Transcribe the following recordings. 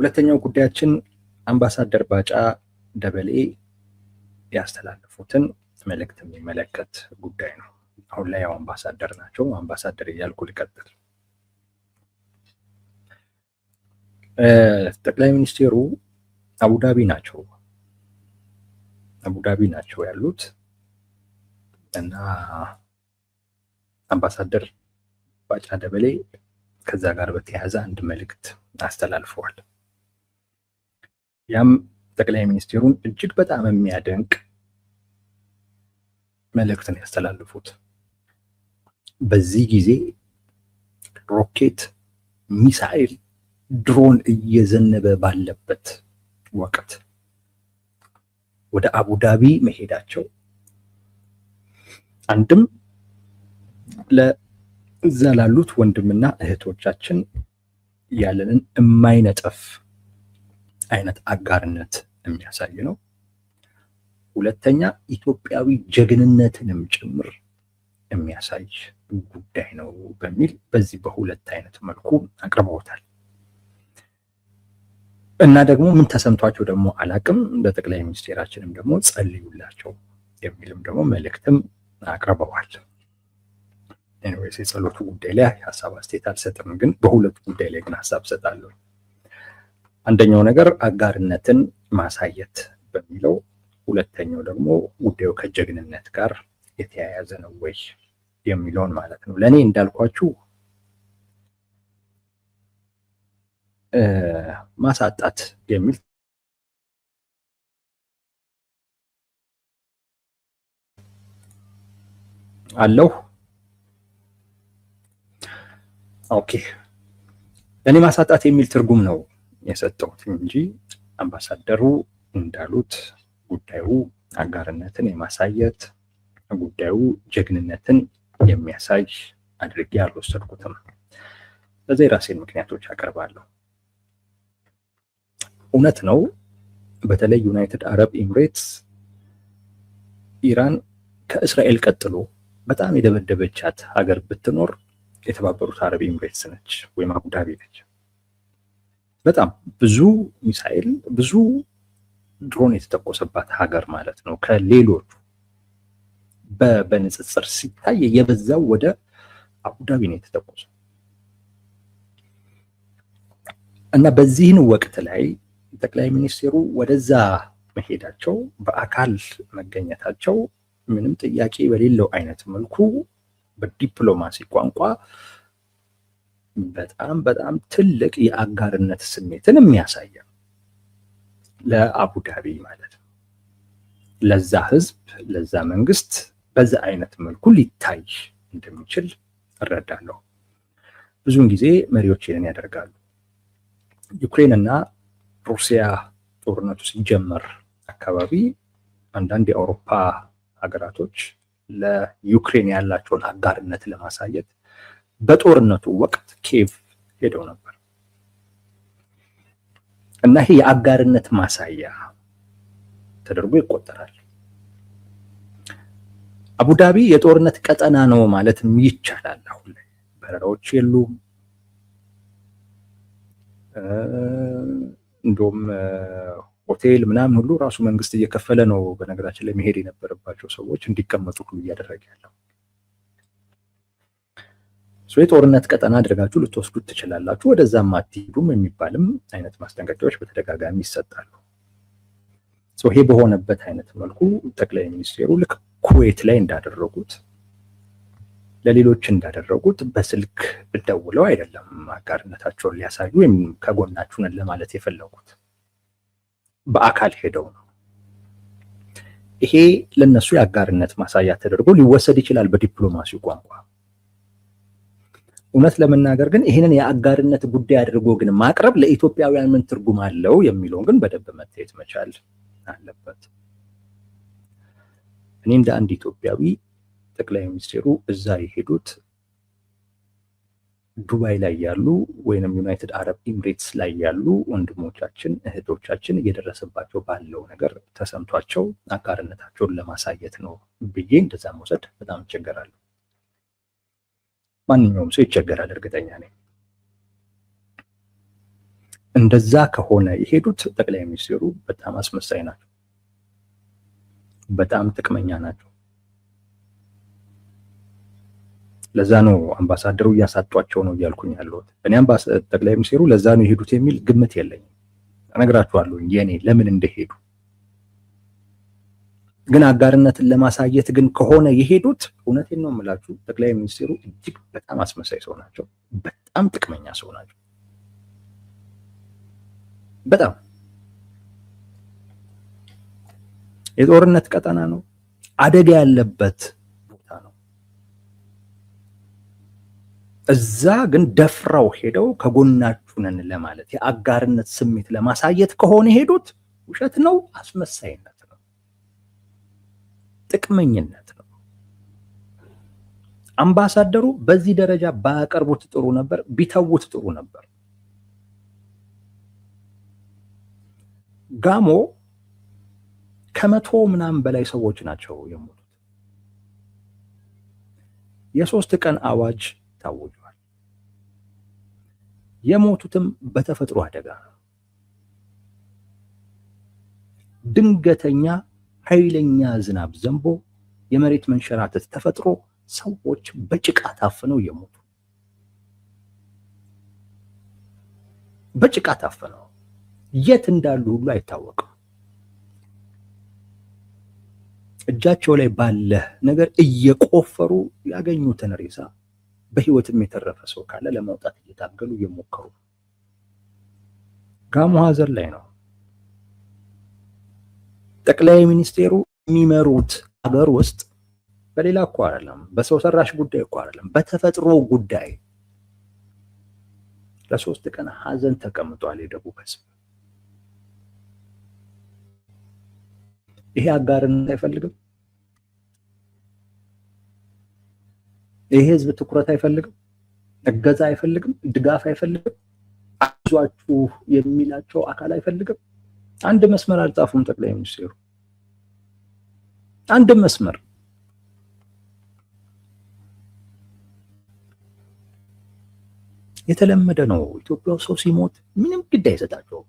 ሁለተኛው ጉዳያችን አምባሳደር ባጫ ደበሌ ያስተላለፉትን መልእክት የሚመለከት ጉዳይ ነው። አሁን ላይ ያው አምባሳደር ናቸው። አምባሳደር እያልኩ ልቀጥል። ጠቅላይ ሚኒስቴሩ አቡዳቢ ናቸው ያሉት እና አምባሳደር ባጫ ደበሌ ከዛ ጋር በተያያዘ አንድ መልእክት አስተላልፈዋል። ያም ጠቅላይ ሚኒስቴሩን እጅግ በጣም የሚያደንቅ መልእክትን ያስተላልፉት። በዚህ ጊዜ ሮኬት፣ ሚሳኤል፣ ድሮን እየዘነበ ባለበት ወቅት ወደ አቡዳቢ መሄዳቸው አንድም ለዛ ላሉት ወንድምና እህቶቻችን ያለንን የማይነጠፍ አይነት አጋርነት የሚያሳይ ነው። ሁለተኛ ኢትዮጵያዊ ጀግንነትንም ጭምር የሚያሳይ ጉዳይ ነው በሚል በዚህ በሁለት አይነት መልኩ አቅርበውታል። እና ደግሞ ምን ተሰምቷቸው ደግሞ አላቅም፣ ለጠቅላይ ሚኒስቴራችንም ደግሞ ጸልዩላቸው የሚልም ደግሞ መልእክትም አቅርበዋል። ኤኒዌይስ የጸሎቱ ጉዳይ ላይ ሀሳብ አስተያየት አልሰጥም፣ ግን በሁለቱ ጉዳይ ላይ ግን ሀሳብ ሰጣለሁ። አንደኛው ነገር አጋርነትን ማሳየት በሚለው፣ ሁለተኛው ደግሞ ጉዳዩ ከጀግንነት ጋር የተያያዘ ነው ወይ የሚለውን ማለት ነው። ለእኔ እንዳልኳችሁ ማሳጣት የሚል አለው። ኦኬ፣ ለእኔ ማሳጣት የሚል ትርጉም ነው የሰጠሁት እንጂ አምባሳደሩ እንዳሉት ጉዳዩ አጋርነትን የማሳየት ጉዳዩ ጀግንነትን የሚያሳይ አድርጌ አልወሰድኩትም። ለዚህ የራሴን ምክንያቶች አቀርባለሁ። እውነት ነው፣ በተለይ ዩናይትድ አረብ ኤምሬትስ ኢራን ከእስራኤል ቀጥሎ በጣም የደበደበቻት ሀገር ብትኖር የተባበሩት አረብ ኤምሬትስ ነች ወይም አቡዳቢ ነች። በጣም ብዙ ሚሳኤል፣ ብዙ ድሮን የተተኮሰባት ሀገር ማለት ነው። ከሌሎቹ በንጽጽር ሲታይ የበዛው ወደ አቡዳቢ ነው የተተኮሰው እና በዚህን ወቅት ላይ ጠቅላይ ሚኒስቴሩ ወደዛ መሄዳቸው፣ በአካል መገኘታቸው ምንም ጥያቄ በሌለው አይነት መልኩ በዲፕሎማሲ ቋንቋ በጣም በጣም ትልቅ የአጋርነት ስሜትን የሚያሳይ ለአቡዳቢ ማለት ነው። ለዛ ህዝብ፣ ለዛ መንግስት በዛ አይነት መልኩ ሊታይ እንደሚችል እረዳለሁ። ብዙውን ጊዜ መሪዎች ይህንን ያደርጋሉ። ዩክሬን እና ሩሲያ ጦርነቱ ሲጀመር አካባቢ አንዳንድ የአውሮፓ ሀገራቶች ለዩክሬን ያላቸውን አጋርነት ለማሳየት በጦርነቱ ወቅት ኪየቭ ሄደው ነበር እና ይሄ የአጋርነት ማሳያ ተደርጎ ይቆጠራል። አቡዳቢ የጦርነት ቀጠና ነው ማለትም ይቻላል። አሁን ላይ በረራዎች የሉም። እንደውም ሆቴል ምናምን ሁሉ ራሱ መንግስት እየከፈለ ነው በነገራችን ላይ መሄድ የነበረባቸው ሰዎች እንዲቀመጡ ሁሉ እያደረገ ያለው። የጦርነት ቀጠና አድርጋችሁ ልትወስዱት ትችላላችሁ፣ ወደዛም አትሄዱም የሚባልም አይነት ማስጠንቀቂያዎች በተደጋጋሚ ይሰጣሉ። ይሄ በሆነበት አይነት መልኩ ጠቅላይ ሚኒስቴሩ ልክ ኩዌት ላይ እንዳደረጉት ለሌሎች እንዳደረጉት በስልክ ደውለው አይደለም አጋርነታቸውን ሊያሳዩ ወይም ከጎናችሁ ነን ለማለት የፈለጉት፣ በአካል ሄደው ነው። ይሄ ለነሱ የአጋርነት ማሳያ ተደርጎ ሊወሰድ ይችላል በዲፕሎማሲው ቋንቋ። እውነት ለመናገር ግን ይህንን የአጋርነት ጉዳይ አድርጎ ግን ማቅረብ ለኢትዮጵያውያን ምን ትርጉም አለው የሚለውን ግን በደንብ መታየት መቻል አለበት። እኔ እንደ አንድ ኢትዮጵያዊ ጠቅላይ ሚኒስቴሩ እዛ የሄዱት ዱባይ ላይ ያሉ ወይንም ዩናይትድ አረብ ኤምሬትስ ላይ ያሉ ወንድሞቻችን እህቶቻችን እየደረሰባቸው ባለው ነገር ተሰምቷቸው አጋርነታቸውን ለማሳየት ነው ብዬ እንደዛ መውሰድ በጣም ይቸገራል። ማንኛውም ሰው ይቸገራል፣ እርግጠኛ ነኝ። እንደዛ ከሆነ የሄዱት ጠቅላይ ሚኒስትሩ በጣም አስመሳይ ናቸው፣ በጣም ጥቅመኛ ናቸው። ለዛ ነው አምባሳደሩ እያሳጧቸው ነው እያልኩኝ ያለሁት። እኔ ጠቅላይ ሚኒስትሩ ለዛ ነው የሄዱት የሚል ግምት የለኝም። እነግራችኋለሁ የኔ ለምን እንደሄዱ። ግን አጋርነትን ለማሳየት ግን ከሆነ የሄዱት እውነቴን ነው የምላችሁ፣ ጠቅላይ ሚኒስትሩ እጅግ በጣም አስመሳይ ሰው ናቸው፣ በጣም ጥቅመኛ ሰው ናቸው። በጣም የጦርነት ቀጠና ነው፣ አደጋ ያለበት ቦታ ነው። እዛ ግን ደፍረው ሄደው ከጎናችሁ ነን ለማለት የአጋርነት ስሜት ለማሳየት ከሆነ ሄዱት ውሸት ነው፣ አስመሳይነት ነው፣ ጥቅመኝነት ነው። አምባሳደሩ በዚህ ደረጃ ባያቀርቡት ጥሩ ነበር፣ ቢተውት ጥሩ ነበር። ጋሞ ከመቶ ምናምን በላይ ሰዎች ናቸው የሞቱት። የ3 ቀን አዋጅ ታውጇል። የሞቱትም በተፈጥሮ አደጋ ነው። ድንገተኛ ኃይለኛ ዝናብ ዘንቦ የመሬት መንሸራተት ተፈጥሮ ሰዎች በጭቃ ታፍነው የሞቱ፣ በጭቃ ታፍነው የት እንዳሉ ሁሉ አይታወቅም። እጃቸው ላይ ባለ ነገር እየቆፈሩ ያገኙትን ሬሳ በህይወትም የተረፈ ሰው ካለ ለማውጣት እየታገሉ እየሞከሩ። ጋሞ ሀዘን ላይ ነው። ጠቅላይ ሚኒስቴሩ የሚመሩት ሀገር ውስጥ በሌላ እኮ አይደለም፣ በሰው ሰራሽ ጉዳይ እኮ አይደለም፣ በተፈጥሮ ጉዳይ ለ3 ቀን ሀዘን ተቀምጧል የደቡብ ህዝብ። ይሄ አጋርነት አይፈልግም። ይሄ ህዝብ ትኩረት አይፈልግም፣ እገዛ አይፈልግም፣ ድጋፍ አይፈልግም፣ አይዟችሁ የሚላቸው አካል አይፈልግም። አንድ መስመር አልጻፉም ጠቅላይ ሚኒስትሩ፣ አንድ መስመር። የተለመደ ነው ኢትዮጵያ ሰው ሲሞት ምንም ግድ አይሰጣቸውም።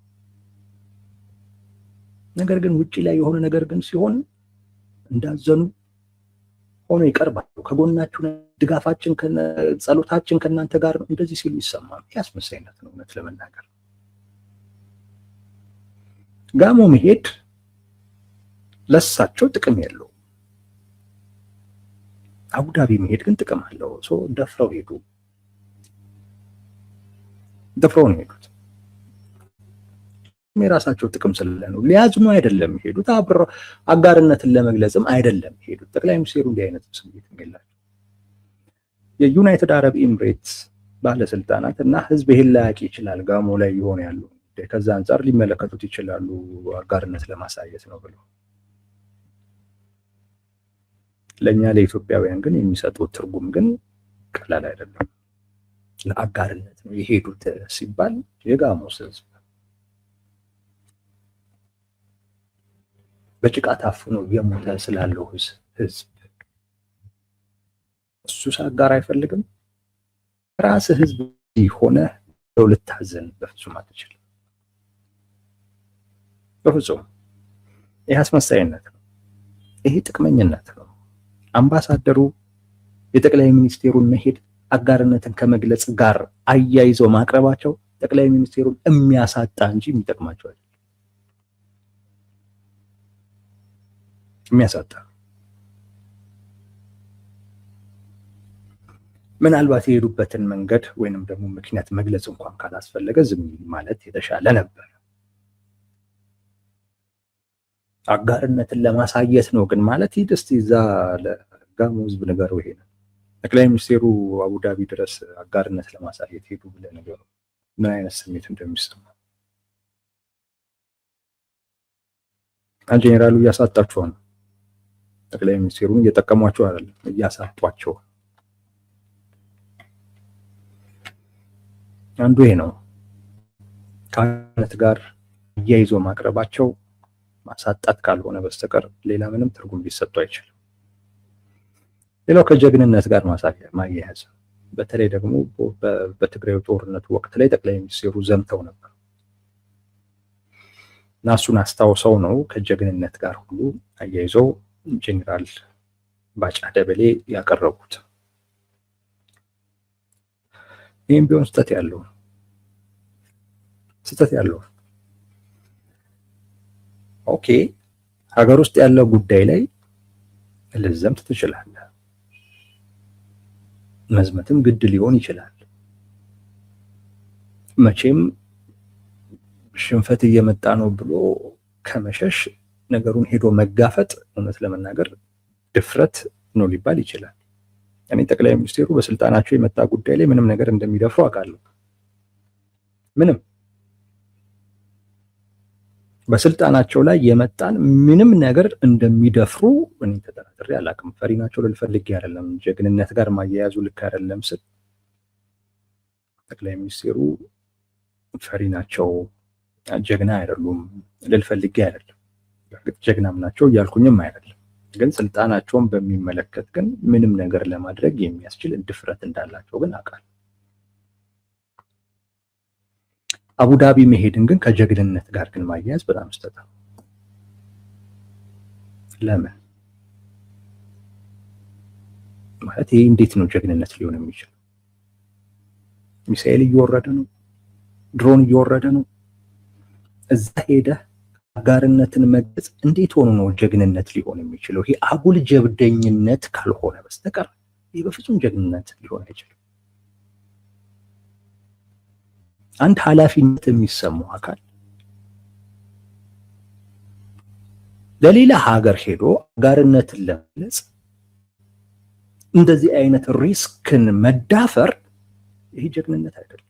ነገር ግን ውጪ ላይ የሆነ ነገር ግን ሲሆን እንዳዘኑ ሆኖ ይቀርባሉ። ከጎናችሁ ድጋፋችን፣ ጸሎታችን ከእናንተ ጋር ነው እንደዚህ ሲሉ ይሰማል። ያስመሳይነት ነው እውነት ለመናገር። ጋሞ መሄድ ለሳቸው ጥቅም የለው፣ አቡዳቢ መሄድ ግን ጥቅም አለው። ሰው ደፍረው ሄዱ፣ ደፍረው ነው ሄዱት። የራሳቸው ጥቅም ስለ ነው። ሊያዝኑ አይደለም ሄዱት፣ አጋርነትን ለመግለጽም አይደለም ሄዱት። ጠቅላይ ሚኒስትሩ እንዲህ አይነት ስሜት የላቸው። የዩናይትድ አረብ ኤምሬትስ ባለስልጣናት እና ህዝብ ይሄን ላያውቅ ይችላል፣ ጋሞ ላይ ይሆን ያሉ ከዛ አንጻር ሊመለከቱት ይችላሉ፣ አጋርነት ለማሳየት ነው ብለው። ለኛ ለኢትዮጵያውያን ግን የሚሰጡት ትርጉም ግን ቀላል አይደለም። ለአጋርነት ነው የሄዱት ሲባል የጋሞ ህዝብ በጭቃ ታፍኖ የሞተ ስላለው ህዝብ እሱ አጋር አይፈልግም። ራስ ህዝብ ሆነ ልታዘን በፍጹም አትችልም። በፍጹም ይህ አስመሳይነት ነው፣ ይሄ ጥቅመኝነት ነው። አምባሳደሩ የጠቅላይ ሚኒስቴሩን መሄድ አጋርነትን ከመግለጽ ጋር አያይዘው ማቅረባቸው ጠቅላይ ሚኒስቴሩን የሚያሳጣ እንጂ የሚጠቅማቸው አይደለም። የሚያሳጣ ምናልባት የሄዱበትን መንገድ ወይንም ደግሞ ምክንያት መግለጽ እንኳን ካላስፈለገ ዝም ማለት የተሻለ ነበር። አጋርነትን ለማሳየት ነው ግን ማለት ሂድ እስቲ እዛ ለጋሞ ህዝብ ነገሩ። ይሄ ነው ጠቅላይ ሚኒስቴሩ አቡዳቢ ድረስ አጋርነት ለማሳየት ሄዱ ብለህ ነገሩ ምን አይነት ስሜት እንደሚሰማ። ጄኔራሉ እያሳጣቸው ነው፣ ጠቅላይ ሚኒስቴሩን እየጠቀሟቸው አይደለም፣ እያሳጧቸው። አንዱ ይሄ ነው። ከአጋርነት ጋር እያይዞ ማቅረባቸው ማሳጣት ካልሆነ በስተቀር ሌላ ምንም ትርጉም ሊሰጡ አይችልም። ሌላው ከጀግንነት ጋር ማያያዝ፣ በተለይ ደግሞ በትግራይ ጦርነት ወቅት ላይ ጠቅላይ ሚኒስትሩ ዘምተው ነበር። እና እሱን አስታውሰው ነው ከጀግንነት ጋር ሁሉ አያይዘው ጄኔራል ባጫ ደበሌ ያቀረቡት። ይህም ቢሆን ስህተት ያለው ኦኬ፣ ሀገር ውስጥ ያለው ጉዳይ ላይ ልዘምት ትችላለህ፣ መዝመትም ግድ ሊሆን ይችላል። መቼም ሽንፈት እየመጣ ነው ብሎ ከመሸሽ ነገሩን ሄዶ መጋፈጥ እውነት ለመናገር ድፍረት ነው ሊባል ይችላል። እኔ ጠቅላይ ሚኒስትሩ በስልጣናቸው የመጣ ጉዳይ ላይ ምንም ነገር እንደሚደፍሩ አውቃለሁ። ምንም በስልጣናቸው ላይ የመጣን ምንም ነገር እንደሚደፍሩ እኔ ተጠራጥሬ አላውቅም። ፈሪ ናቸው ልል ፈልጌ አይደለም፣ ጀግንነት ጋር ማያያዙ ልክ አይደለም ስል ጠቅላይ ሚኒስትሩ ፈሪ ናቸው ጀግና አይደሉም ልል ፈልጌ አይደለም። በእርግጥ ጀግናም ናቸው እያልኩኝም አይደለም። ግን ስልጣናቸውን በሚመለከት ግን ምንም ነገር ለማድረግ የሚያስችል ድፍረት እንዳላቸው ግን አውቃለሁ። አቡዳቢ መሄድን ግን ከጀግንነት ጋር ግን ማያያዝ በጣም ስህተት ነው። ለምን ማለት ይሄ እንዴት ነው ጀግንነት ሊሆን የሚችለው? ሚሳኤል እየወረደ ነው፣ ድሮን እየወረደ ነው። እዛ ሄደህ አጋርነትን መግለጽ እንዴት ሆኖ ነው ጀግንነት ሊሆን የሚችለው? ይሄ አጉል ጀብደኝነት ካልሆነ በስተቀር ይሄ በፍጹም ጀግንነት ሊሆን አይችልም። አንድ ኃላፊነት የሚሰማው አካል ለሌላ ሀገር ሄዶ አጋርነትን ለመግለጽ እንደዚህ አይነት ሪስክን መዳፈር ይሄ ጀግንነት አይደለም።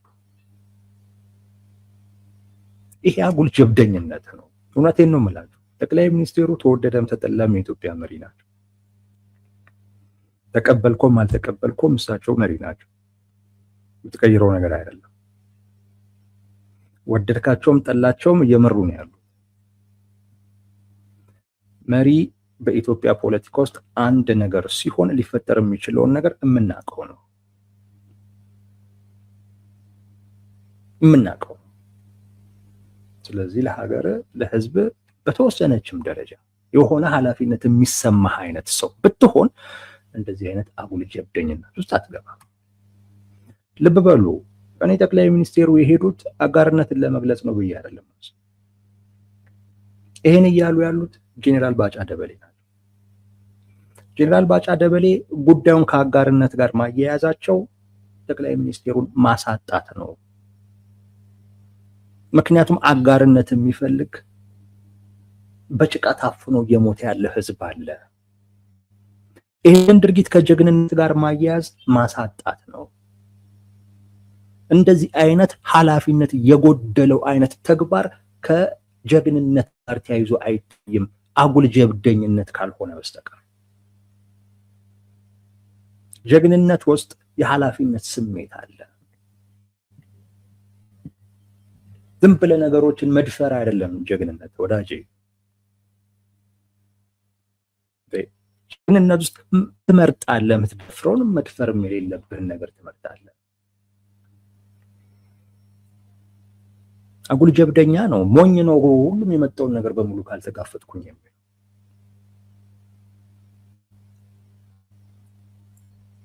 ይሄ አጉል ጀብደኝነት ነው። እውነቴን ነው የምላችሁ። ጠቅላይ ሚኒስትሩ ተወደደም ተጠላም የኢትዮጵያ መሪ ናቸው። ተቀበልኩም አልተቀበልኩም እሳቸው መሪ ናቸው። የምትቀይረው ነገር አይደለም። ወደድካቸውም ጠላቸውም እየመሩ ነው ያሉት። መሪ በኢትዮጵያ ፖለቲካ ውስጥ አንድ ነገር ሲሆን ሊፈጠር የሚችለውን ነገር የምናውቀው ነው። ስለዚህ ለሀገር ለህዝብ በተወሰነችም ደረጃ የሆነ ኃላፊነት የሚሰማህ አይነት ሰው ብትሆን እንደዚህ አይነት አጉል ጀብደኝነት ውስጥ አትገባም። ልብ በሉ፣ እኔ ጠቅላይ ሚኒስትሩ የሄዱት አጋርነትን ለመግለጽ ነው ብዬ አይደለም። ይሄን እያሉ ያሉት ጄኔራል ባጫ ደበሌ ናቸው። ጄኔራል ባጫ ደበሌ ጉዳዩን ከአጋርነት ጋር ማያያዛቸው ጠቅላይ ሚኒስትሩን ማሳጣት ነው። ምክንያቱም አጋርነት የሚፈልግ በጭቃ ታፍኖ እየሞተ ያለ ህዝብ አለ። ይህን ድርጊት ከጀግንነት ጋር ማያያዝ ማሳጣት ነው። እንደዚህ አይነት ኃላፊነት የጎደለው አይነት ተግባር ከጀግንነት ጋር ተያይዞ አይታይም፣ አጉል ጀብደኝነት ካልሆነ በስተቀር። ጀግንነት ውስጥ የኃላፊነት ስሜት አለ። ዝም ብለህ ነገሮችን መድፈር አይደለም ጀግንነት ወዳጄ። ጀግንነት ውስጥ ትመርጣለህ፣ የምትደፍረውን መድፈርም የሌለብህን ነገር ትመርጣለህ። አጉል ጀብደኛ ነው፣ ሞኝ ነው፣ ሁሉም የመጣውን ነገር በሙሉ ካልተጋፈጥኩኝ የሚል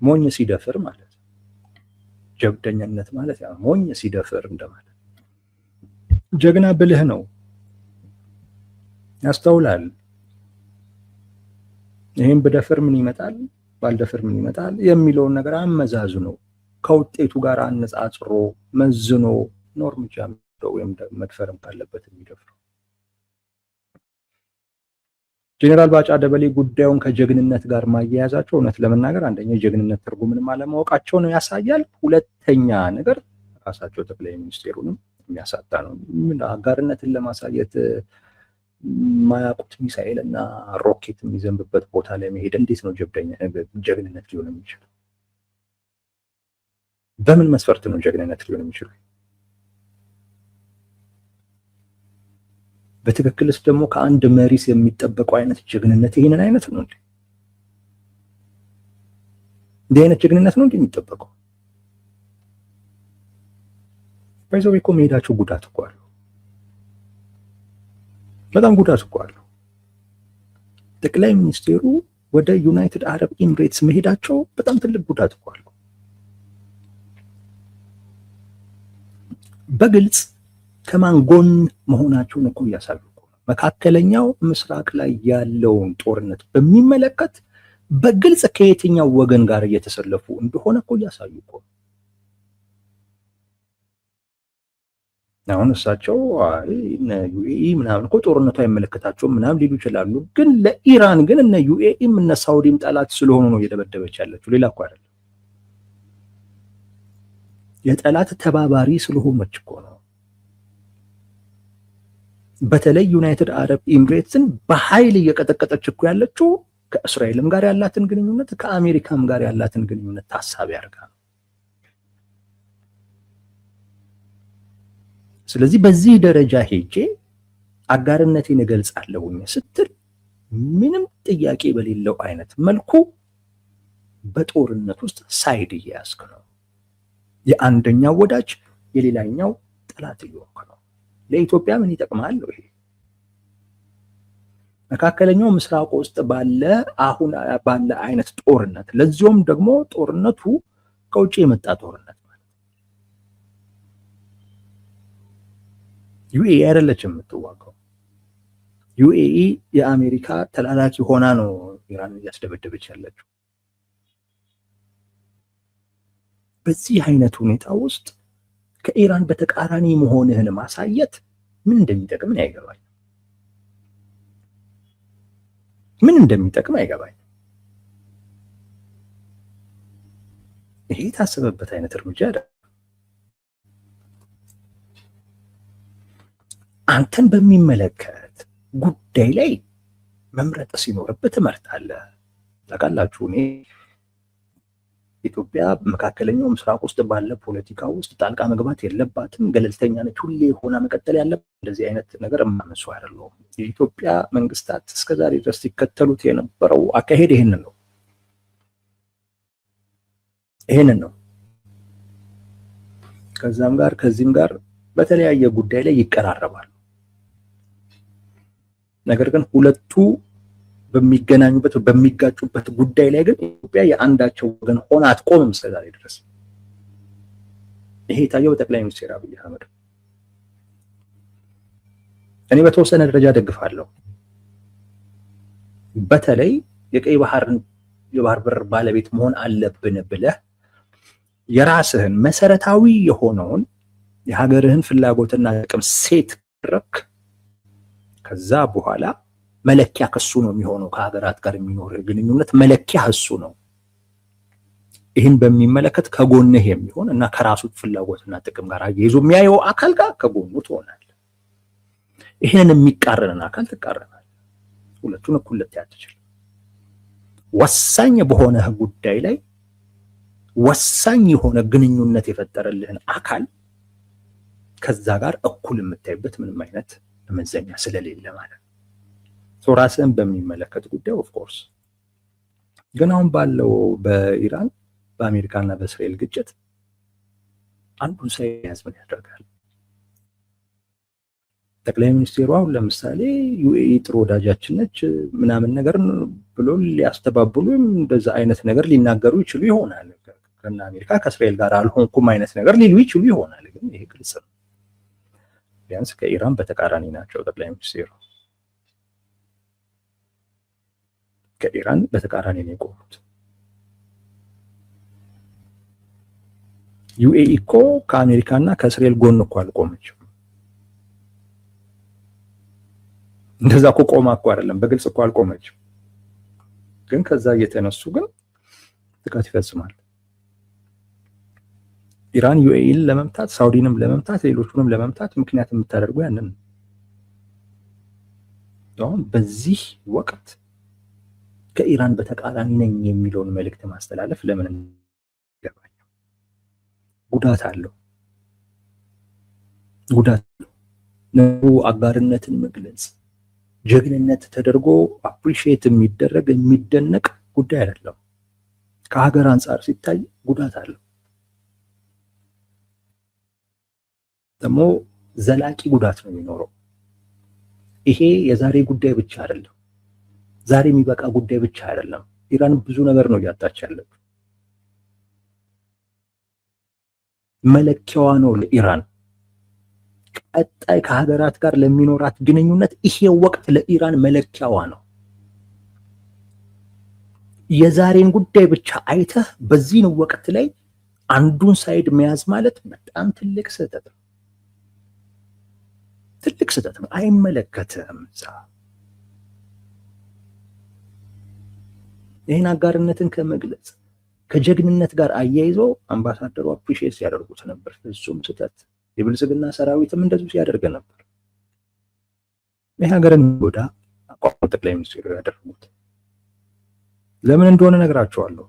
ሞኝ ሲደፍር ማለት ጀብደኛነት ማለት ያ ሞኝ ሲደፍር እንደማለት። ጀግና ብልህ ነው፣ ያስተውላል። ይሄን ብደፍር ምን ይመጣል፣ ባልደፍር ምን ይመጣል የሚለውን ነገር አመዛዙ ነው ከውጤቱ ጋር አነጻጽሮ መዝኖ ነው እርምጃ ወይም መድፈርም ካለበት የሚደፍረው። ጄኔራል ባጫ ደበሌ ጉዳዩን ከጀግንነት ጋር ማያያዛቸው እውነት ለመናገር አንደኛ የጀግንነት ትርጉምንም አለማወቃቸው ነው ያሳያል። ሁለተኛ ነገር ራሳቸው ጠቅላይ ሚኒስትሩንም የሚያሳጣ ነው። ምን አጋርነትን ለማሳየት ማያውቁት ሚሳኤል እና ሮኬት የሚዘንብበት ቦታ ላይ መሄድ እንዴት ነው ጀግንነት ሊሆን የሚችለው? በምን መስፈርት ነው ጀግንነት ሊሆን የሚችለው? በትክክልስ ደግሞ ከአንድ መሪስ የሚጠበቀው አይነት ጀግንነት ይሄንን አይነት ነው እንዴ? እንዲህ አይነት ጀግንነት ነው እንዴ የሚጠበቀው? ባይዘው እኮ መሄዳቸው ጉዳት እኮ አለው። በጣም ጉዳት እኮ አለው። ጠቅላይ ሚኒስቴሩ ወደ ዩናይትድ አረብ ኤምሬትስ መሄዳቸው በጣም ትልቅ ጉዳት እኮ አለው። በግልጽ ከማን ጎን መሆናቸውን እኮ እያሳዩ እኮ ነው። መካከለኛው ምስራቅ ላይ ያለውን ጦርነት በሚመለከት በግልጽ ከየትኛው ወገን ጋር እየተሰለፉ እንደሆነ እኮ እያሳዩ እኮ ነው። አሁን እሳቸው ዩኤኢ ምናምን እኮ ጦርነቱ አይመለከታቸውም ምናምን ሊሉ ይችላሉ። ግን ለኢራን ግን እነ ዩኤኢም እነ ሳውዲም ጠላት ስለሆኑ ነው እየደበደበች ያለችው። ሌላ እኮ አይደለም። የጠላት ተባባሪ ስለሆነች እኮ ነው። በተለይ ዩናይትድ አረብ ኤምሬትስን በኃይል እየቀጠቀጠች እኮ ያለችው ከእስራኤልም ጋር ያላትን ግንኙነት ከአሜሪካም ጋር ያላትን ግንኙነት ታሳቢ አድርጋ ነው። ስለዚህ በዚህ ደረጃ ሄጄ አጋርነቴን እገልጻለሁኝ ስትል ምንም ጥያቄ በሌለው አይነት መልኩ በጦርነት ውስጥ ሳይድ እየያዝክ ነው። የአንደኛው ወዳጅ የሌላኛው ጠላት እየሆንክ ነው። ለኢትዮጵያ ምን ይጠቅማል? ይሄ መካከለኛው ምስራቅ ውስጥ ባለ አሁን ባለ አይነት ጦርነት፣ ለዚያውም ደግሞ ጦርነቱ ከውጭ የመጣ ጦርነት ማለት ዩኤኢ አይደለችም የምትዋጋው። ዩኤኢ የአሜሪካ ተላላኪ ሆና ነው ኢራን እያስደበደበች ያለችው። በዚህ አይነት ሁኔታ ውስጥ ከኢራን በተቃራኒ መሆንህን ማሳየት ምን እንደሚጠቅም አይገባኝ። ምን እንደሚጠቅም አይገባኝ። ይሄ የታሰበበት አይነት እርምጃ አይደለም። አንተን በሚመለከት ጉዳይ ላይ መምረጥ ሲኖርበት ትመርጣለህ። ታውቃላችሁ እኔ ኢትዮጵያ መካከለኛው ምስራቅ ውስጥ ባለ ፖለቲካ ውስጥ ጣልቃ መግባት የለባትም፣ ገለልተኛ ነች፣ ሁሌ ሆና መቀጠል ያለባት፣ እንደዚህ አይነት ነገር የማነሱ አይደለሁም። የኢትዮጵያ መንግስታት እስከዛሬ ድረስ ሲከተሉት የነበረው አካሄድ ይሄንን ነው። ከዛም ጋር ከዚህም ጋር በተለያየ ጉዳይ ላይ ይቀራረባሉ። ነገር ግን ሁለቱ በሚገናኙበት በሚጋጩበት ጉዳይ ላይ ግን ኢትዮጵያ የአንዳቸው ወገን ሆና አትቆምም እስከዛሬ ድረስ። ይሄ የታየው በጠቅላይ ሚኒስትር አብይ አህመድ። እኔ በተወሰነ ደረጃ ደግፋለሁ። በተለይ የቀይ ባህርን የባህር በር ባለቤት መሆን አለብን ብለህ የራስህን መሰረታዊ የሆነውን የሀገርህን ፍላጎትና ጥቅም ሴት ረክ ከዛ በኋላ መለኪያ ከሱ ነው የሚሆነው። ከሀገራት ጋር የሚኖር ግንኙነት መለኪያ እሱ ነው። ይህን በሚመለከት ከጎንህ የሚሆን እና ከራሱ ፍላጎትና ጥቅም ጋር አያይዞ የሚያየው አካል ጋር ከጎኑ ትሆናለህ። ይህንን የሚቃረንን አካል ትቃረናለህ። ሁለቱን እኩል ልታይ አትችልም። ወሳኝ በሆነ ጉዳይ ላይ ወሳኝ የሆነ ግንኙነት የፈጠረልህን አካል ከዛ ጋር እኩል የምታይበት ምንም አይነት መመዘኛ ስለሌለ ማለት ነው። ራስን በሚመለከት ጉዳይ ኦፍ ኮርስ ግን አሁን ባለው በኢራን በአሜሪካና በእስራኤል ግጭት አንዱን ሳይያዝ ምን ያደርጋል? ጠቅላይ ሚኒስትሩ አሁን ለምሳሌ ዩኤኢ ጥሩ ወዳጃችን ነች ምናምን ነገር ብሎ ሊያስተባብሉ እንደዛ አይነት ነገር ሊናገሩ ይችሉ ይሆናል። ከና አሜሪካ ከእስራኤል ጋር አልሆንኩም አይነት ነገር ሊሉ ይችሉ ይሆናል። ግን ይሄ ግልጽ ነው። ቢያንስ ከኢራን በተቃራኒ ናቸው ጠቅላይ ሚኒስትሩ። ከኢራን በተቃራኒ ነው የቆሙት። ዩኤኢ እኮ ከአሜሪካና ከእስራኤል ጎን እኮ አልቆመችም። እንደዛ እኮ ቆማ እኮ አይደለም፣ በግልጽ እኮ አልቆመችም። ግን ከዛ እየተነሱ ግን ጥቃት ይፈጽማል። ኢራን ዩኤኢን ለመምታት፣ ሳውዲንም ለመምታት፣ ሌሎቹንም ለመምታት ምክንያት የምታደርገው ያንን ነው። በዚህ ወቅት ከኢራን በተቃራኒ ነኝ የሚለውን መልእክት ማስተላለፍ ለምን ይገባል? ጉዳት አለው። አጋርነትን መግለጽ ጀግንነት ተደርጎ አፕሪሺየት የሚደረግ የሚደነቅ ጉዳይ አይደለም። ከሀገር አንጻር ሲታይ ጉዳት አለው። ደግሞ ዘላቂ ጉዳት ነው የሚኖረው። ይሄ የዛሬ ጉዳይ ብቻ አይደለም፣ ዛሬ የሚበቃ ጉዳይ ብቻ አይደለም። ኢራን ብዙ ነገር ነው እያጣች ያለችው። መለኪያዋ ነው ለኢራን ቀጣይ ከሀገራት ጋር ለሚኖራት ግንኙነት ይሄ ወቅት ለኢራን መለኪያዋ ነው። የዛሬን ጉዳይ ብቻ አይተህ በዚህ ወቅት ላይ አንዱን ሳይድ መያዝ ማለት በጣም ትልቅ ስህተት ነው። ትልቅ ስህተት ነው። አይመለከትህም። ይህን አጋርነትን ከመግለጽ ከጀግንነት ጋር አያይዞ አምባሳደሩ አፕሪሺየት ሲያደርጉት ነበር። ፍጹም ስህተት። የብልጽግና ሰራዊትም እንደዚሁ ሲያደርግ ነበር። ይህ ሀገርን ጎዳ አቋም ጠቅላይ ሚኒስትሩ ያደረጉት ለምን እንደሆነ ነግራቸዋለሁ።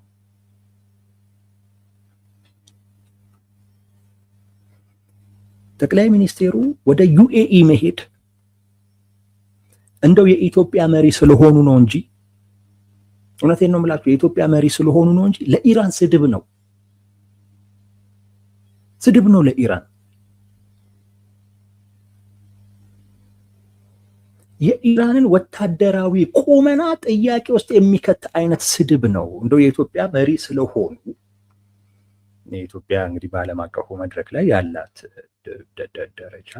ጠቅላይ ሚኒስትሩ ወደ ዩኤኢ መሄድ እንደው የኢትዮጵያ መሪ ስለሆኑ ነው እንጂ እውነቴን ነው የምላችሁ፣ የኢትዮጵያ መሪ ስለሆኑ ነው እንጂ ለኢራን ስድብ ነው። ስድብ ነው ለኢራን። የኢራንን ወታደራዊ ቁመና ጥያቄ ውስጥ የሚከት አይነት ስድብ ነው። እንደው የኢትዮጵያ መሪ ስለሆኑ የኢትዮጵያ እንግዲህ በዓለም አቀፉ መድረክ ላይ ያላት ደረጃ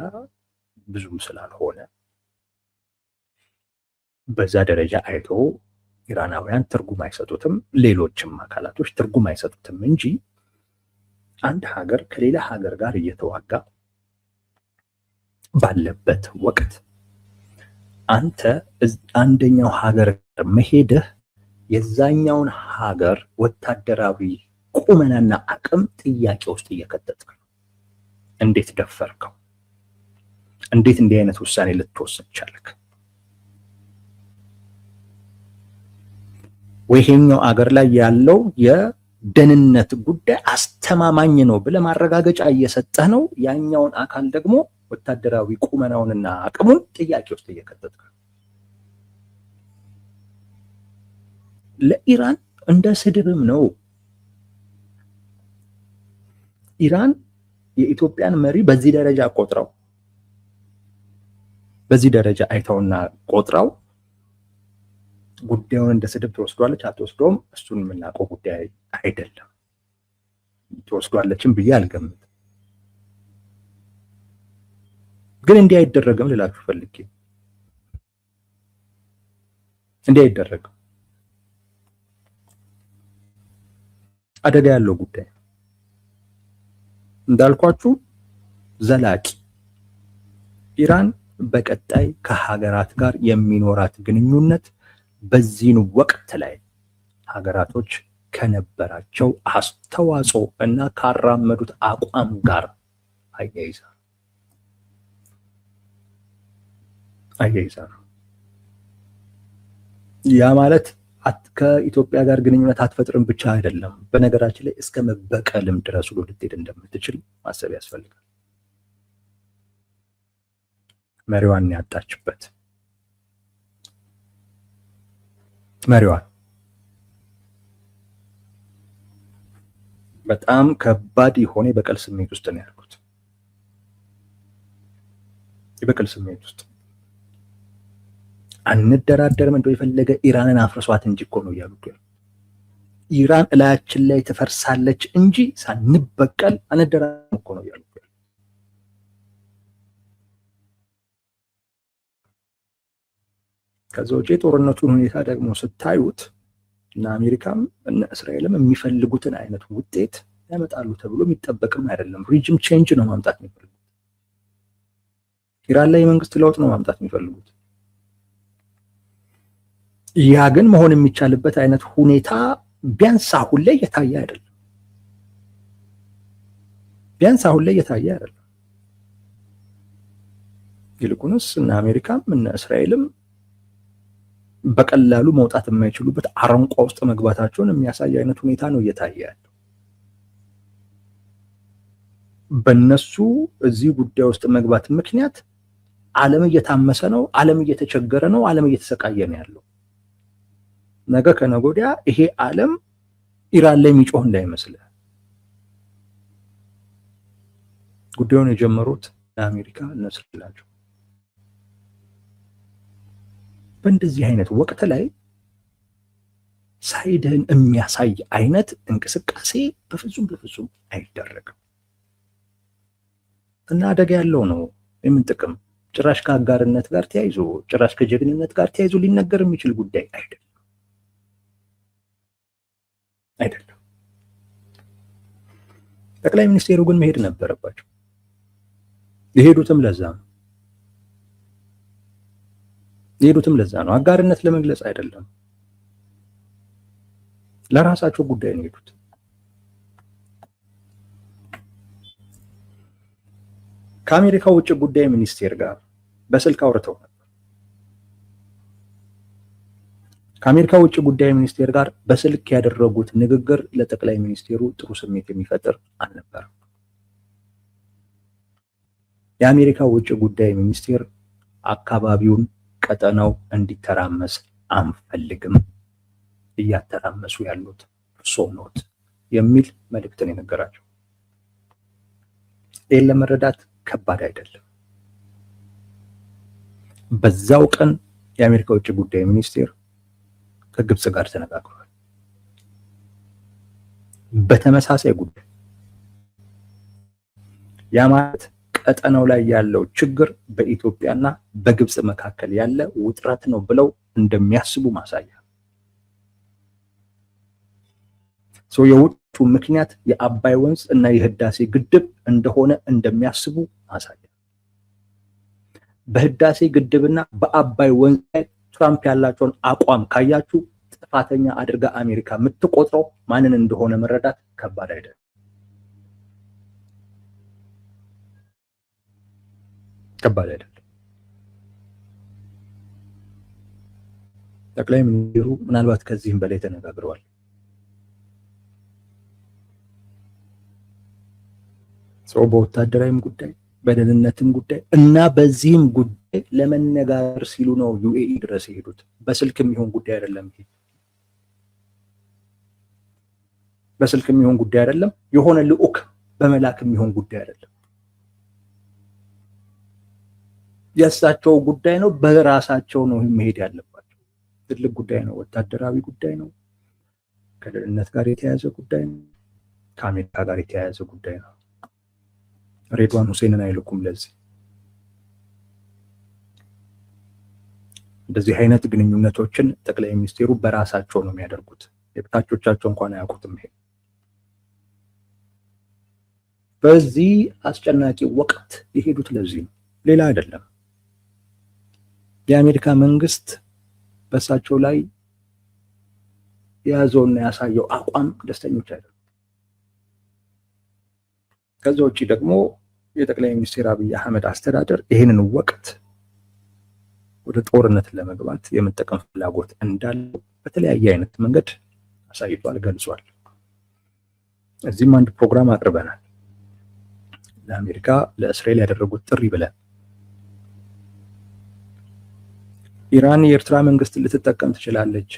ብዙም ስላልሆነ በዛ ደረጃ አይቶ ኢራናውያን ትርጉም አይሰጡትም፣ ሌሎችም አካላቶች ትርጉም አይሰጡትም እንጂ አንድ ሀገር ከሌላ ሀገር ጋር እየተዋጋ ባለበት ወቅት አንተ አንደኛው ሀገር መሄድህ የዛኛውን ሀገር ወታደራዊ ቁመናና አቅም ጥያቄ ውስጥ እየከተትክ ነው። እንዴት ደፈርከው? እንዴት እንዲህ አይነት ውሳኔ ልትወስን ቻልክ? ወይሄኛው አገር ላይ ያለው የደህንነት ጉዳይ አስተማማኝ ነው ብለህ ማረጋገጫ እየሰጠህ ነው። ያኛውን አካል ደግሞ ወታደራዊ ቁመናውንና አቅሙን ጥያቄ ውስጥ እየከተትክ ነው። ለኢራን እንደ ስድብም ነው። ኢራን የኢትዮጵያን መሪ በዚህ ደረጃ ቆጥረው በዚህ ደረጃ አይተውና ቆጥረው ጉዳዩን እንደ ስድብ ትወስዷለች አትወስዶም፣ እሱን የምናውቀው ጉዳይ አይደለም። ትወስዷለችም ብዬ አልገምትም። ግን እንዲህ አይደረግም ልላችሁ ፈልጌ፣ እንዲህ አይደረግም። አደጋ ያለው ጉዳይ እንዳልኳችሁ ዘላቂ ኢራን በቀጣይ ከሀገራት ጋር የሚኖራት ግንኙነት በዚህን ወቅት ላይ ሀገራቶች ከነበራቸው አስተዋጽኦ እና ካራመዱት አቋም ጋር አያይዛ ነው። ያ ማለት ከኢትዮጵያ ጋር ግንኙነት አትፈጥርም ብቻ አይደለም። በነገራችን ላይ እስከ መበቀልም ድረስ ሁሉ ልትሄድ እንደምትችል ማሰብ ያስፈልጋል። መሪዋን ያጣችበት መሪዋን በጣም ከባድ የሆነ የበቀል ስሜት ውስጥ ነው ያሉት። የበቀል ስሜት ውስጥ አንደራደርም፣ እንደው የፈለገ ኢራንን አፍርሷት እንጂ እኮ ነው እያሉት። ኢራን እላያችን ላይ ትፈርሳለች እንጂ ሳንበቀል አንደራደርም እኮ ነው እያሉት። ከዛ ውጪ የጦርነቱን ሁኔታ ደግሞ ስታዩት እና አሜሪካም እና እስራኤልም የሚፈልጉትን አይነት ውጤት ያመጣሉ ተብሎ የሚጠበቅም አይደለም። ሪጅም ቼንጅ ነው ማምጣት የሚፈልጉት። ኢራን ላይ የመንግስት ለውጥ ነው ማምጣት የሚፈልጉት። ያ ግን መሆን የሚቻልበት አይነት ሁኔታ ቢያንስ አሁን ላይ የታየ አይደለም። ይልቁንስ እና አሜሪካም እና እስራኤልም በቀላሉ መውጣት የማይችሉበት አረንቋ ውስጥ መግባታቸውን የሚያሳይ አይነት ሁኔታ ነው እየታየ ያለው። በእነሱ እዚህ ጉዳይ ውስጥ መግባት ምክንያት ዓለም እየታመሰ ነው፣ ዓለም እየተቸገረ ነው፣ ዓለም እየተሰቃየ ነው ያለው። ነገ ከነገ ወዲያ ይሄ ዓለም ኢራን ላይ የሚጮህ እንዳይመስልህ። ጉዳዩን የጀመሩት ለአሜሪካ እነሱ ናቸው። በእንደዚህ አይነት ወቅት ላይ ሳይድህን የሚያሳይ አይነት እንቅስቃሴ በፍጹም አይደረግም እና አደጋ ያለው ነው። የምን ጥቅም? ጭራሽ ከአጋርነት ጋር ተያይዞ ጭራሽ ከጀግንነት ጋር ተያይዞ ሊነገር የሚችል ጉዳይ አይደለም። ጠቅላይ ሚኒስቴሩ ግን መሄድ ነበረባቸው። የሄዱትም ለዛ ነው። አጋርነት ለመግለጽ አይደለም፣ ለራሳቸው ጉዳይ ነው የሄዱት። ከአሜሪካ ውጭ ጉዳይ ሚኒስቴር ጋር በስልክ አውርተው ነበር። ከአሜሪካ ውጭ ጉዳይ ሚኒስቴር ጋር በስልክ ያደረጉት ንግግር ለጠቅላይ ሚኒስቴሩ ጥሩ ስሜት የሚፈጥር አልነበረም። የአሜሪካ ውጭ ጉዳይ ሚኒስቴር አካባቢውን ቀጠናው እንዲተራመስ አንፈልግም፣ እያተራመሱ ያሉት እርስዎ ኖት የሚል መልእክትን የነገራቸው። ይህን ለመረዳት ከባድ አይደለም። በዛው ቀን የአሜሪካ ውጭ ጉዳይ ሚኒስቴር ከግብጽ ጋር ተነጋግሯል። በተመሳሳይ ጉዳይ ያ ማለት ቀጠናው ላይ ያለው ችግር በኢትዮጵያና በግብጽ መካከል ያለ ውጥረት ነው ብለው እንደሚያስቡ ማሳያ። የውጡ ምክንያት የአባይ ወንዝ እና የህዳሴ ግድብ እንደሆነ እንደሚያስቡ ማሳያ። በህዳሴ ግድብና በአባይ ወንዝ ላይ ትራምፕ ያላቸውን አቋም ካያችሁ ጥፋተኛ አድርጋ አሜሪካ የምትቆጥረው ማንን እንደሆነ መረዳት ከባድ አይደለም። ጠቅላይ ሚኒስትሩ ምናልባት ከዚህም በላይ ተነጋግረዋል። በወታደራዊም ጉዳይ በደህንነትም ጉዳይ እና በዚህም ጉዳይ ለመነጋገር ሲሉ ነው ዩኤኢ ድረስ የሄዱት። በስልክ የሚሆን ጉዳይ አይደለም። ይሄ በስልክ የሚሆን ጉዳይ አይደለም። የሆነ ልዑክ በመላክ የሚሆን ጉዳይ አይደለም። የእሳቸው ጉዳይ ነው። በራሳቸው ነው መሄድ ያለባቸው። ትልቅ ጉዳይ ነው። ወታደራዊ ጉዳይ ነው። ከደህንነት ጋር የተያያዘ ጉዳይ ነው። ከአሜሪካ ጋር የተያያዘ ጉዳይ ነው። ሬድዋን ሁሴንን አይልኩም። ለዚህ እንደዚህ አይነት ግንኙነቶችን ጠቅላይ ሚኒስቴሩ በራሳቸው ነው የሚያደርጉት። የበታቾቻቸው እንኳን አያውቁትም። ይሄ በዚህ አስጨናቂ ወቅት የሄዱት ለዚህ ነው፣ ሌላ አይደለም። የአሜሪካ መንግስት በእሳቸው ላይ የያዘውና ያሳየው አቋም ደስተኞች አይደለም። ከዛ ውጪ ደግሞ የጠቅላይ ሚኒስትር አብይ አህመድ አስተዳደር ይህንን ወቅት ወደ ጦርነት ለመግባት የመጠቀም ፍላጎት እንዳለው በተለያየ አይነት መንገድ አሳይቷል፣ ገልጿል። እዚህም አንድ ፕሮግራም አቅርበናል። ለአሜሪካ ለእስራኤል ያደረጉት ጥሪ ብለን ኢራን የኤርትራ መንግስት ልትጠቀም ትችላለች፣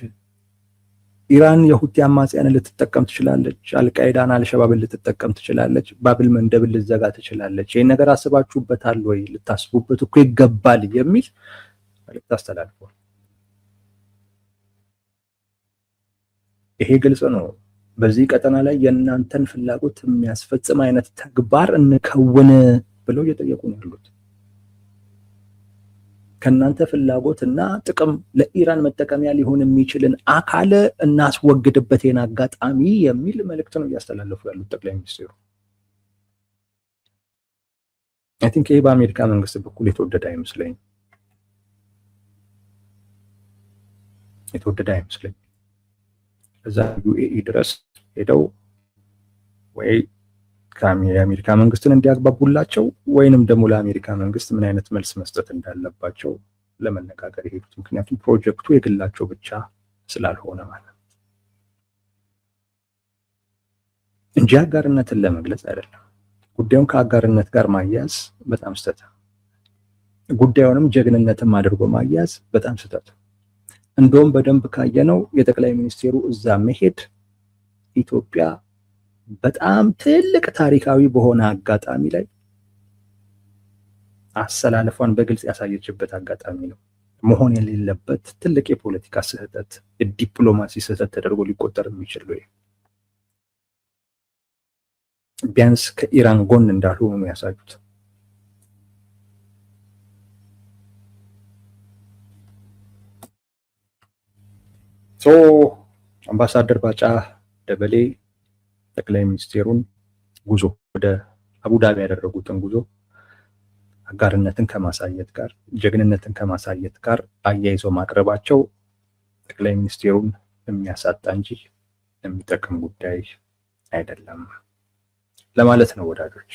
ኢራን የሁቲ አማጽያንን ልትጠቀም ትችላለች፣ አልቃይዳን አልሸባብን ልትጠቀም ትችላለች፣ ባብል መንደብን ልትዘጋ ትችላለች። ይህን ነገር አስባችሁበታል ወይ? ልታስቡበት እኮ ይገባል የሚል መልእክት አስተላልፏል። ይሄ ግልጽ ነው። በዚህ ቀጠና ላይ የእናንተን ፍላጎት የሚያስፈጽም አይነት ተግባር እንከውን ብለው እየጠየቁ ነው ያሉት። ከእናንተ ፍላጎት እና ጥቅም ለኢራን መጠቀሚያ ሊሆን የሚችልን አካል እናስወግድበት ይህን አጋጣሚ የሚል መልእክት ነው እያስተላለፉ ያሉት ጠቅላይ ሚኒስትሩ። አይ ቲንክ ይሄ በአሜሪካ መንግስት በኩል የተወደደ አይመስለኝም። እዛ ዩኤኢ ድረስ ሄደው ወይ የአሜሪካ መንግስትን እንዲያግባቡላቸው ወይንም ደግሞ ለአሜሪካ መንግስት ምን አይነት መልስ መስጠት እንዳለባቸው ለመነጋገር የሄዱት። ምክንያቱም ፕሮጀክቱ የግላቸው ብቻ ስላልሆነ ማለት እንጂ አጋርነትን ለመግለጽ አይደለም። ጉዳዩን ከአጋርነት ጋር ማያያዝ በጣም ስህተት፣ ጉዳዩንም ጀግንነትም አድርጎ ማያያዝ በጣም ስህተት። እንደውም በደንብ ካየነው የጠቅላይ ሚኒስቴሩ እዛ መሄድ ኢትዮጵያ በጣም ትልቅ ታሪካዊ በሆነ አጋጣሚ ላይ አሰላለፏን በግልጽ ያሳየችበት አጋጣሚ ነው። መሆን የሌለበት ትልቅ የፖለቲካ ስህተት፣ የዲፕሎማሲ ስህተት ተደርጎ ሊቆጠር የሚችል ወይ ቢያንስ ከኢራን ጎን እንዳልሆኑ ነው ያሳዩት። አምባሳደር ባጫ ደበሌ ጠቅላይ ሚኒስቴሩን ጉዞ ወደ አቡዳቢ ያደረጉትን ጉዞ አጋርነትን ከማሳየት ጋር ጀግንነትን ከማሳየት ጋር አያይዘው ማቅረባቸው ጠቅላይ ሚኒስቴሩን የሚያሳጣ እንጂ የሚጠቅም ጉዳይ አይደለም ለማለት ነው ወዳጆች።